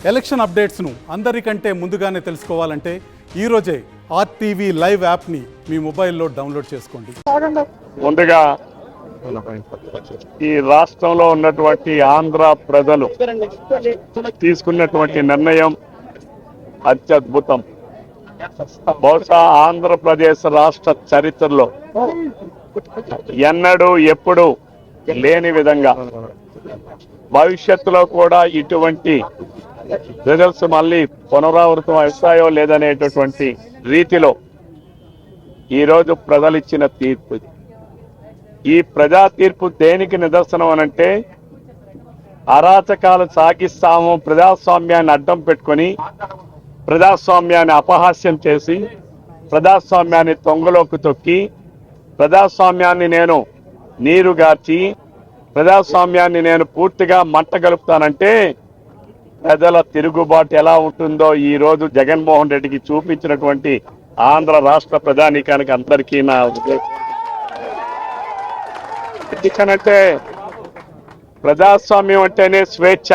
Election అప్డేట్స్ను అందరికంటే ముందుగానే తెలుసుకోవాలంటే ఈరోజే ఆర్టీవీ లైవ్ యాప్ని మీ మొబైల్లో డౌన్లోడ్ చేసుకోండి. ముందుగా ఈ రాష్ట్రంలో ఉన్నటువంటి ఆంధ్ర ప్రజలు తీసుకున్నటువంటి నిర్ణయం అత్యద్భుతం. బహుశా ఆంధ్రప్రదేశ్ రాష్ట్ర చరిత్రలో ఎన్నడూ ఎప్పుడు లేని విధంగా భవిష్యత్తులో కూడా ఇటువంటి రిజల్ట్స్ మళ్ళీ పునరావృతం అవుతాయో లేదనేటటువంటి రీతిలో ఈరోజు ప్రజలు ఇచ్చిన తీర్పు. ఈ ప్రజా తీర్పు దేనికి నిదర్శనం అనంటే, అరాచకాలు సాగిస్తాము, ప్రజాస్వామ్యాన్ని అడ్డం పెట్టుకొని ప్రజాస్వామ్యాన్ని అపహాస్యం చేసి ప్రజాస్వామ్యాన్ని తొంగలోకి తొక్కి ప్రజాస్వామ్యాన్ని నేను నీరుగార్చి ప్రజాస్వామ్యాన్ని నేను పూర్తిగా మంట గలుపుతానంటే ప్రజల తిరుగుబాటు ఎలా ఉంటుందో ఈ రోజు జగన్మోహన్ రెడ్డికి చూపించినటువంటి ఆంధ్ర రాష్ట్ర ప్రజానీకానికి అందరికీ నా అంటే ప్రజాస్వామ్యం అంటేనే స్వేచ్ఛ.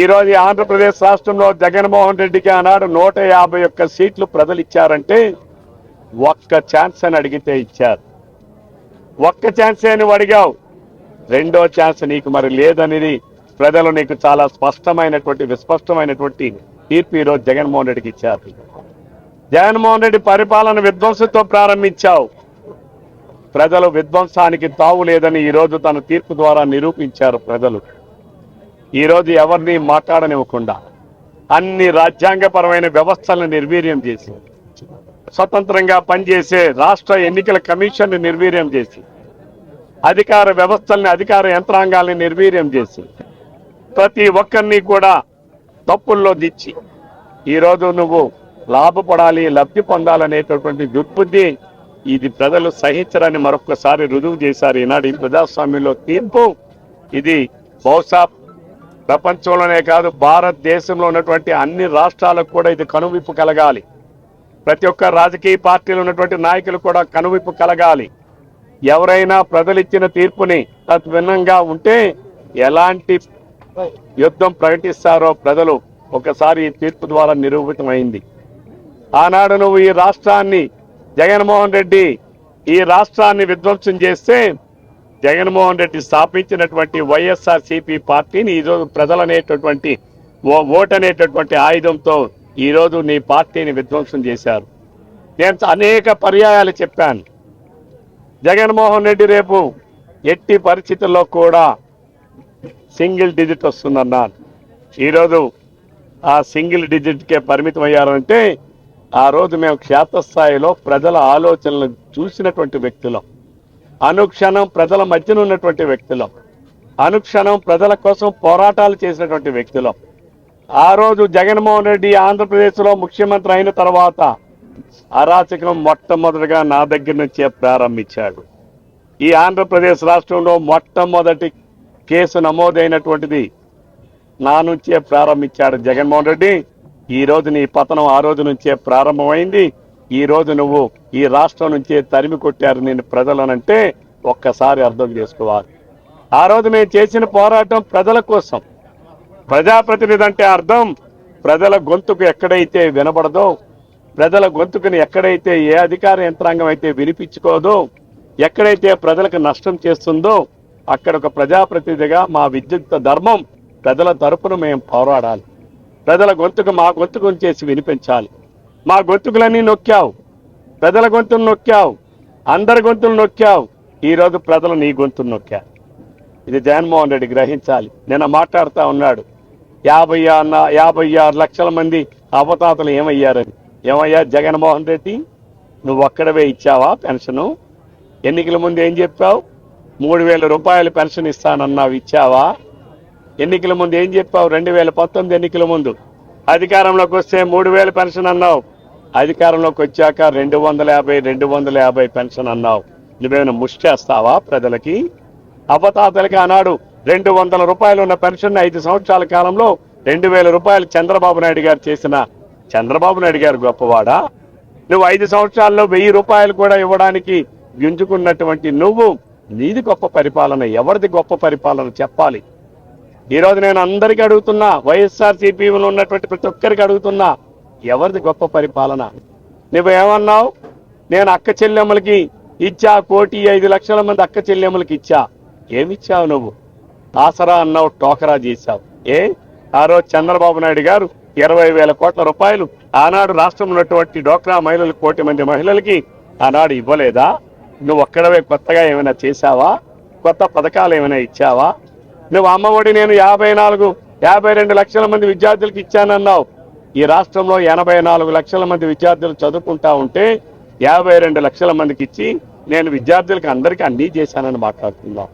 ఈ రోజు ఆంధ్రప్రదేశ్ రాష్ట్రంలో జగన్మోహన్ రెడ్డికి ఆనాడు 151 సీట్లు ప్రజలు ఇచ్చారంటే ఒక్క ఛాన్స్ అని అడిగితే ఇచ్చారు. ఒక్క ఛాన్స్ నువ్వు అడిగావు, రెండో ఛాన్స్ నీకు మరి లేదనేది ప్రజలు నీకు చాలా స్పష్టమైనటువంటి విస్పష్టమైనటువంటి తీర్పు ఈరోజు జగన్మోహన్ రెడ్డికి ఇచ్చారు. జగన్మోహన్ రెడ్డి పరిపాలన విధ్వంసంతో ప్రారంభించావు, ప్రజలు విధ్వంసానికి తావు లేదని ఈరోజు తన తీర్పు ద్వారా నిరూపించారు. ప్రజలు ఈరోజు ఎవరిని మాట్లాడనివ్వకుండా అన్ని రాజ్యాంగపరమైన వ్యవస్థలను నిర్వీర్యం చేసి స్వతంత్రంగా పనిచేసే రాష్ట్ర ఎన్నికల కమిషన్ నిర్వీర్యం చేసి అధికార వ్యవస్థల్ని అధికార యంత్రాంగాల్ని నిర్వీర్యం చేసి ప్రతి ఒక్కరిని కూడా తప్పుల్లో దిచ్చి ఈరోజు నువ్వు లాభపడాలి, లబ్ధి పొందాలనేటటువంటి దుర్బుద్ధి ఇది ప్రజలు సహించరని మరొకసారి రుజువు చేశారు ఈనాడు ఈ ప్రజాస్వామ్యంలో తీర్పు. ఇది బహుశా ప్రపంచంలోనే కాదు భారతదేశంలో ఉన్నటువంటి అన్ని రాష్ట్రాలకు కూడా ఇది కనువిప్పు కలగాలి. ప్రతి ఒక్క రాజకీయ పార్టీలు ఉన్నటువంటి నాయకులు కూడా కనువిప్పు కలగాలి. ఎవరైనా ప్రజలు ఇచ్చిన తీర్పుని తద్భిన్నంగా ఉంటే ఎలాంటి యుద్ధం ప్రకటిస్తారో ప్రజలు ఒకసారి ఈ తీర్పు ద్వారా నిరూపితమైంది. ఆనాడు నువ్వు ఈ రాష్ట్రాన్ని జగన్మోహన్ రెడ్డి ఈ రాష్ట్రాన్ని విధ్వంసం చేస్తే జగన్మోహన్ రెడ్డి స్థాపించినటువంటి వైఎస్ఆర్సీపీ పార్టీని ఈరోజు ప్రజలనేటటువంటి ఓటు అనేటటువంటి ఆయుధంతో ఈరోజు నీ పార్టీని విధ్వంసం చేశారు. నేను అనేక పర్యాయాలు చెప్పాను, జగన్మోహన్ రెడ్డి రేపు ఎట్టి పరిస్థితుల్లో కూడా సింగిల్ డిజిట్ వస్తుందన్నాను. ఈరోజు ఆ సింగిల్ డిజిట్కే పరిమితం అయ్యారంటే ఆ రోజు మేము క్షేత్రస్థాయిలో ప్రజల ఆలోచనలు చూసినటువంటి వ్యక్తులం, అనుక్షణం ప్రజల మధ్యన ఉన్నటువంటి వ్యక్తులం, అనుక్షణం ప్రజల కోసం పోరాటాలు చేసినటువంటి వ్యక్తులం. ఆ రోజు జగన్మోహన్ రెడ్డి ఆంధ్రప్రదేశ్లో ముఖ్యమంత్రి అయిన తర్వాత అరాచకం మొట్టమొదటిగా నా దగ్గర నుంచే ప్రారంభించాడు. ఈ ఆంధ్రప్రదేశ్ రాష్ట్రంలో మొట్టమొదటి కేసు నమోదైనటువంటిది నా నుంచే ప్రారంభించాడు జగన్మోహన్ రెడ్డి. ఈ రోజు నీ పతనం ఆ రోజు నుంచే ప్రారంభమైంది. ఈ రోజు నువ్వు ఈ రాష్ట్రం నుంచే తరిమి కొట్టారు నేను ప్రజలనంటే ఒక్కసారి అర్థం చేసుకోవాలి. ఆ రోజు మేము చేసిన పోరాటం ప్రజల కోసం. ప్రజాప్రతినిధి అంటే అర్థం ప్రజల గొంతుకు ఎక్కడైతే వినబడదో, ప్రజల గొంతుకుని ఎక్కడైతే ఏ అధికార యంత్రాంగం అయితే వినిపించుకోదో, ఎక్కడైతే ప్రజలకు నష్టం చేస్తుందో అక్కడ ఒక ప్రజాప్రతినిధిగా మా విద్యుత్ ధర్మం ప్రజల తరపున మేము పోరాడాలి. ప్రజల గొంతుకు మా గొంతుకుని చేసి వినిపించాలి. మా గొంతుకులన్నీ నొక్కావు, ప్రజల గొంతులు నొక్కావు, అందరి గొంతులు నొక్కావు. ఈరోజు ప్రజలు నీ గొంతులు నొక్కారు. ఇది జగన్మోహన్ రెడ్డి గ్రహించాలి. నిన్న మాట్లాడుతూ ఉన్నాడు 56 లక్షల మంది అవతాతలు ఏమయ్యారని. ఏమయ్యా జగన్మోహన్ రెడ్డి, నువ్వు ఒక్కడవే ఇచ్చావా పెన్షను? ఎన్నికల ముందు ఏం చెప్పావు? 3000 రూపాయలు పెన్షన్ ఇస్తానన్నావు, ఇచ్చావా? ఎన్నికల ముందు ఏం చెప్పావు? 2019 ఎన్నికల ముందు అధికారంలోకి వస్తే 3000 పెన్షన్ అన్నావు, అధికారంలోకి వచ్చాక 250 పెన్షన్ అన్నావు. నువ్వేమైనా ముష్టేస్తావా ప్రజలకి? అవతాతలకి ఆనాడు 200 రూపాయలు ఉన్న పెన్షన్ 5 సంవత్సరాల కాలంలో 2000 రూపాయలు చంద్రబాబు నాయుడు గారు చేసిన చంద్రబాబు నాయుడు గారు గొప్పవాడా? నువ్వు 5 సంవత్సరాల్లో 1000 రూపాయలు కూడా ఇవ్వడానికి గింజుకున్నటువంటి నువ్వు, నీది గొప్ప పరిపాలన, ఎవరిది గొప్ప పరిపాలన చెప్పాలి. ఈరోజు నేను అందరికీ అడుగుతున్నా, వైఎస్ఆర్సీపీలో ఉన్నటువంటి ప్రతి ఒక్కరికి అడుగుతున్నా, ఎవరిది గొప్ప పరిపాలన? నువ్వేమన్నావు? నేను అక్క చెల్లెమ్మలకి ఇచ్చా, 1,05,00,000 మంది అక్క చెల్లెమ్మలకి ఇచ్చా. ఏమిచ్చావు నువ్వు? ఆసరా అన్నావు, టోకరా చేశావు. ఆ రోజు చంద్రబాబు నాయుడు గారు 20,000 కోట్ల రూపాయలు ఆనాడు రాష్ట్రంలో ఉన్నటువంటి డోక్రా మహిళలు 1 కోటి మంది మహిళలకి ఆనాడు ఇవ్వలేదా? నువ్వు ఒక్కడవే కొత్తగా ఏమైనా చేశావా? కొత్త పథకాలు ఏమైనా ఇచ్చావా? నువ్వు అమ్మఒడి నేను 52 లక్షల మంది విద్యార్థులకు ఇచ్చానన్నావు. ఈ రాష్ట్రంలో 84 లక్షల మంది విద్యార్థులు చదువుకుంటా ఉంటే 52 లక్షల మందికి ఇచ్చి నేను విద్యార్థులకు అందరికీ అన్నీ చేశానని మాట్లాడుతున్నావు.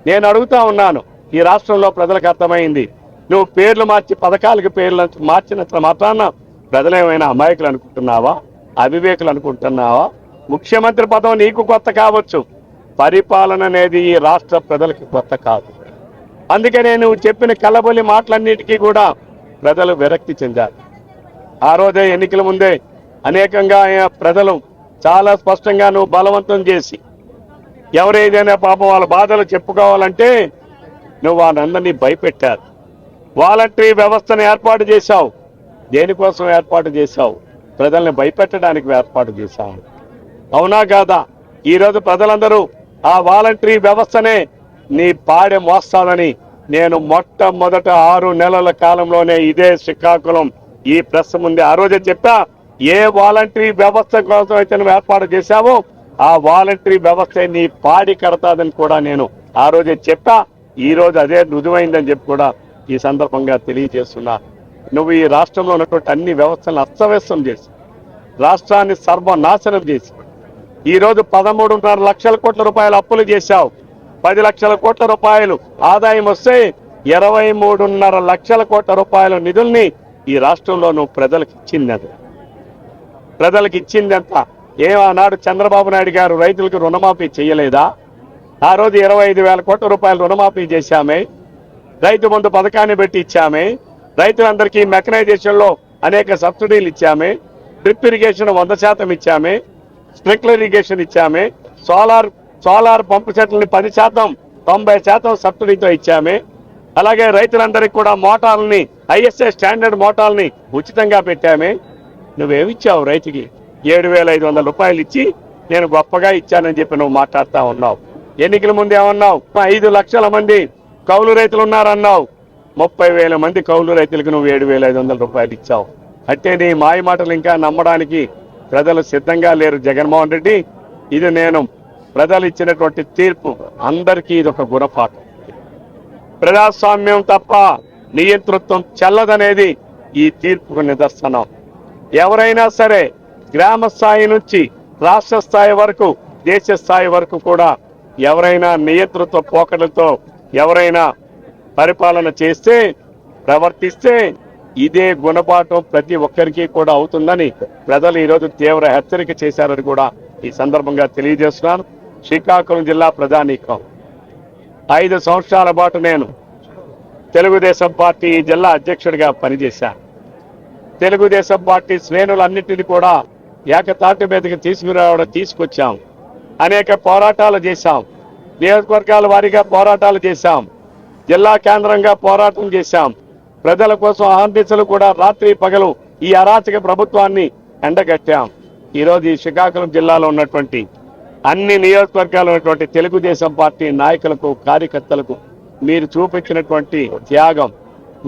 నేను అడుగుతా ఉన్నాను, ఈ రాష్ట్రంలో ప్రజలకు అర్థమైంది, నువ్వు పేర్లు మార్చి పథకాలకు పేర్లు మార్చినంత మాత్రాన ప్రజలేమైనా అమాయకులు అనుకుంటున్నావా? అవివేకులు అనుకుంటున్నావా? ముఖ్యమంత్రి పదం నీకు కొత్త కావచ్చు, పరిపాలన అనేది ఈ రాష్ట్ర ప్రజలకు కొత్త కాదు. అందుకనే నువ్వు చెప్పిన కలబొలి మాటలన్నిటికీ కూడా ప్రజలు విరక్తి చెందారు. ఆ రోజే ఎన్నికల ముందే అనేకంగా ప్రజలు చాలా స్పష్టంగా నువ్వు బలవంతం చేసి ఎవరేదైనా పాపం వాళ్ళ బాధలు చెప్పుకోవాలంటే నువ్వు వాళ్ళందరినీ భయపెట్టారు. వాలంటరీ వ్యవస్థను ఏర్పాటు చేశావు. దేనికోసం ఏర్పాటు చేశావు? ప్రజల్ని భయపెట్టడానికి ఏర్పాటు చేశావు. అవునా కాదా? ఈరోజు ప్రజలందరూ ఆ వాలంటరీ వ్యవస్థనే నీ పాడె మోస్తానని నేను మొట్టమొదట 6 నెలల కాలంలోనే ఇదే శ్రీకాకుళం ఈ ప్రెస్ ముందే ఆ రోజే చెప్పా. ఏ వాలంటరీ వ్యవస్థ కోసం అయితే నువ్వు ఏర్పాటు చేశావో ఆ వాలంటరీ వ్యవస్థ నీ పాడి కడతాదని కూడా నేను ఆ రోజే చెప్పా. ఈ రోజు అదే రుజువైందని చెప్పి కూడా ఈ సందర్భంగా తెలియజేస్తున్నా. నువ్వు ఈ రాష్ట్రంలో ఉన్నటువంటి అన్ని వ్యవస్థలను అస్తవ్యస్తం చేసి రాష్ట్రాన్ని సర్వనాశనం చేసి ఈ రోజు 13.5 లక్షల కోట్ల రూపాయలు అప్పులు చేశావు. 10 లక్షల కోట్ల రూపాయలు ఆదాయం వస్తే 23.5 లక్షల కోట్ల రూపాయల నిధుల్ని ఈ రాష్ట్రంలో నువ్వు ప్రజలకు ఇచ్చిందంత ఏమన్నాడు? చంద్రబాబు నాయుడు గారు రైతులకు రుణమాఫీ చేయలేదా? ఆ రోజు 25,000 కోట్ల రూపాయలు రుణమాఫీ చేశామే. రైతు బంధు పథకాన్ని పెట్టి ఇచ్చామే. రైతులందరికీ మెకనైజేషన్ లో అనేక సబ్సిడీలు ఇచ్చామే. డ్రిప్ ఇరిగేషన్ 100% ఇచ్చామే. స్ప్రింక్లర్ ఇరిగేషన్ ఇచ్చామే. సోలార్ పంపు సెట్లని 10%, 90% సబ్సిడీతో ఇచ్చామే. అలాగే రైతులందరికీ కూడా మోటార్లని ఐఎస్ఐ స్టాండర్డ్ మోటార్లని ఉచితంగా పెట్టామే. నువ్వేమిచ్చావు రైతుకి? 7,500 రూపాయలు ఇచ్చి నేను గొప్పగా ఇచ్చానని చెప్పి నువ్వు మాట్లాడుతా ఉన్నావు. ఎన్నికల ముందు ఏమన్నావు? 5 లక్షల మంది కౌలు రైతులు ఉన్నారన్నావు. 30,000 మంది కౌలు రైతులకు నువ్వు 7,500 రూపాయలు ఇచ్చావు. అంటే నీ మాయ మాటలు ఇంకా నమ్మడానికి ప్రజలు సిద్ధంగా లేరు జగన్మోహన్ రెడ్డి. ఇది నేను ప్రజలు ఇచ్చినటువంటి తీర్పు. అందరికీ ఇది ఒక గుణపాఠం. ప్రజాస్వామ్యం తప్ప నియంతృత్వం చెల్లదనేది ఈ తీర్పుకు నిదర్శనం. ఎవరైనా సరే గ్రామ స్థాయి నుంచి రాష్ట్ర స్థాయి వరకు దేశ స్థాయి వరకు కూడా ఎవరైనా నియంతృత్వ పోకడలతో ఎవరైనా పరిపాలన చేస్తే ప్రవర్తిస్తే ఇదే గుణపాఠం ప్రతి ఒక్కరికి కూడా అవుతుందని ప్రజలు ఈరోజు తీవ్ర హెచ్చరిక చేశారని కూడా ఈ సందర్భంగా తెలియజేస్తున్నాను. శ్రీకాకుళం జిల్లా ప్రజానీకం 5 సంవత్సరాల పాటు నేను తెలుగుదేశం పార్టీ జిల్లా అధ్యక్షుడిగా పనిచేశాను. తెలుగుదేశం పార్టీ శ్రేణులన్నింటినీ కూడా ఏకతాటి మీదకి తీసుకొచ్చాం. అనేక పోరాటాలు చేశాం. నియోజకవర్గాల వారీగా పోరాటాలు చేశాం. జిల్లా కేంద్రంగా పోరాటం చేశాం. ప్రజల కోసం ఆందోళనలు కూడా రాత్రి పగలు ఈ అరాచక ప్రభుత్వాన్ని ఎండగట్టాం. ఈరోజు ఈ శ్రీకాకుళం జిల్లాలో ఉన్నటువంటి అన్ని నియోజకవర్గాల్లో ఉన్నటువంటి తెలుగుదేశం పార్టీ నాయకులకు కార్యకర్తలకు మీరు చూపించినటువంటి త్యాగం,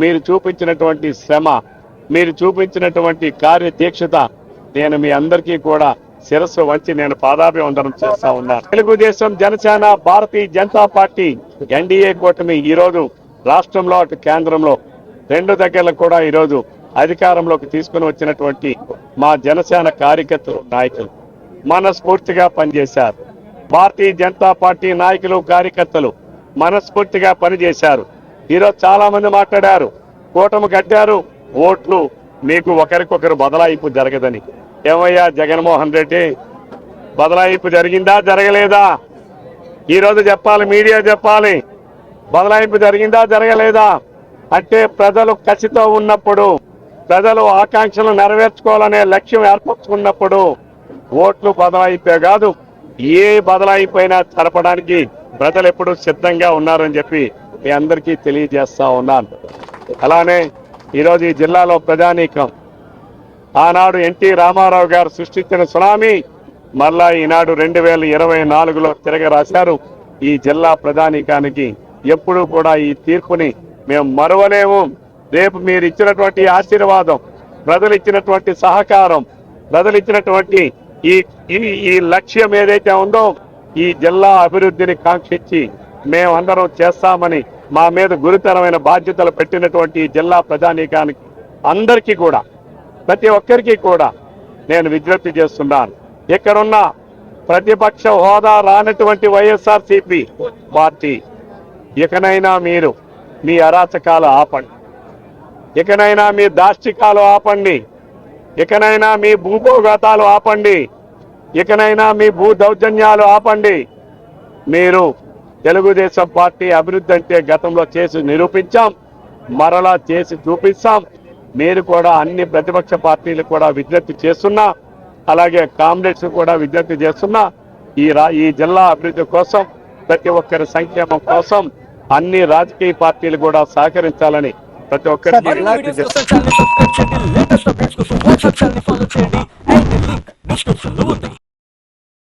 మీరు చూపించినటువంటి శ్రమ, మీరు చూపించినటువంటి కార్యదీక్షత నేను మీ అందరికీ కూడా శిరస్సు వంచి నేను పాదాభివందనం చేస్తా ఉన్నాను. తెలుగుదేశం, జనసేన, భారతీయ జనతా పార్టీ ఎన్డీఏ కూటమి ఈరోజు రాష్ట్రంలో అటు కేంద్రంలో 2 దగ్గరలో కూడా ఈరోజు అధికారంలోకి తీసుకుని వచ్చినటువంటి మా జనసేన కార్యకర్తలు నాయకులు మనస్ఫూర్తిగా పనిచేశారు. భారతీయ జనతా పార్టీ నాయకులు కార్యకర్తలు మనస్ఫూర్తిగా పనిచేశారు. ఈరోజు చాలా మంది మాట్లాడారు, కూటమి కట్టారు, ఓట్లు మీకు ఒకరికొకరు బదలాయింపు జరగదని. ఏమయ్యా జగన్మోహన్ రెడ్డి, బదలాయింపు జరిగిందా జరగలేదా? ఈరోజు చెప్పాలి, మీడియా చెప్పాలి. బదలాయింపు జరిగిందా జరగలేదా? అంటే ప్రజలు కసితో ఉన్నప్పుడు, ప్రజలు ఆకాంక్షలు నెరవేర్చుకోవాలనే లక్ష్యం ఏర్పరచుకున్నప్పుడు ఓట్లు బదలాయింపే కాదు, ఏ బదలాయింపైనా జరపడానికి ప్రజలు ఎప్పుడు సిద్ధంగా ఉన్నారని చెప్పి మీ అందరికీ తెలియజేస్తా ఉన్నాను. అలానే ఈరోజు ఈ జిల్లాలో ప్రజానీకం ఆనాడు ఎన్టీ రామారావు గారు సృష్టించిన సునామీ మళ్ళా ఈనాడు 2024లో తిరగరాశారు. ఈ జిల్లా ప్రజానీకానికి ఎప్పుడూ కూడా ఈ తీర్పుని మేము మరువలేము. రేపు మీరు ఇచ్చినటువంటి ఆశీర్వాదం, ప్రజలు ఇచ్చినటువంటి సహకారం, ప్రజలు ఇచ్చినటువంటి ఈ లక్ష్యం ఏదైతే ఉందో ఈ జిల్లా అభివృద్ధిని కాంక్షించి మేమందరం చేస్తామని మా మీద గురుతరమైన బాధ్యతలు పెట్టినటువంటి ఈ జిల్లా ప్రజానీకానికి అందరికీ కూడా, ప్రతి ఒక్కరికి కూడా నేను విజ్ఞప్తి చేస్తున్నాను. ఇక్కడున్న ప్రతిపక్ష హోదా రానటువంటి వైఎస్ఆర్సీపీ పార్టీ ఇకనైనా మీరు మీ అరాచకాలు ఆపండి, ఇకనైనా మీ దాష్టికాలు ఆపండి, ఇకనైనా మీ భూభోగతాలు ఆపండి, ఇకనైనా మీ భూ దౌర్జన్యాలు ఆపండి. మీరు తెలుగుదేశం పార్టీ అభివృద్ధి అంటే గతంలో చేసి నిరూపించాం, మరలా చేసి చూపిస్తాం. మీరు కూడా అన్ని ప్రతిపక్ష పార్టీలు కూడా విజ్ఞప్తి చేస్తున్నా, అలాగే కామ్రేడ్స్ కూడా విజ్ఞప్తి చేస్తున్నా, ఈ జిల్లా అభివృద్ధి కోసం, ప్రతి ఒక్కరి సంక్షేమం కోసం అన్ని రాజకీయ పార్టీలు కూడా సహకరించాలని ప్రతి ఒక్కరికి విజ్ఞప్తి చేస్తున్నా.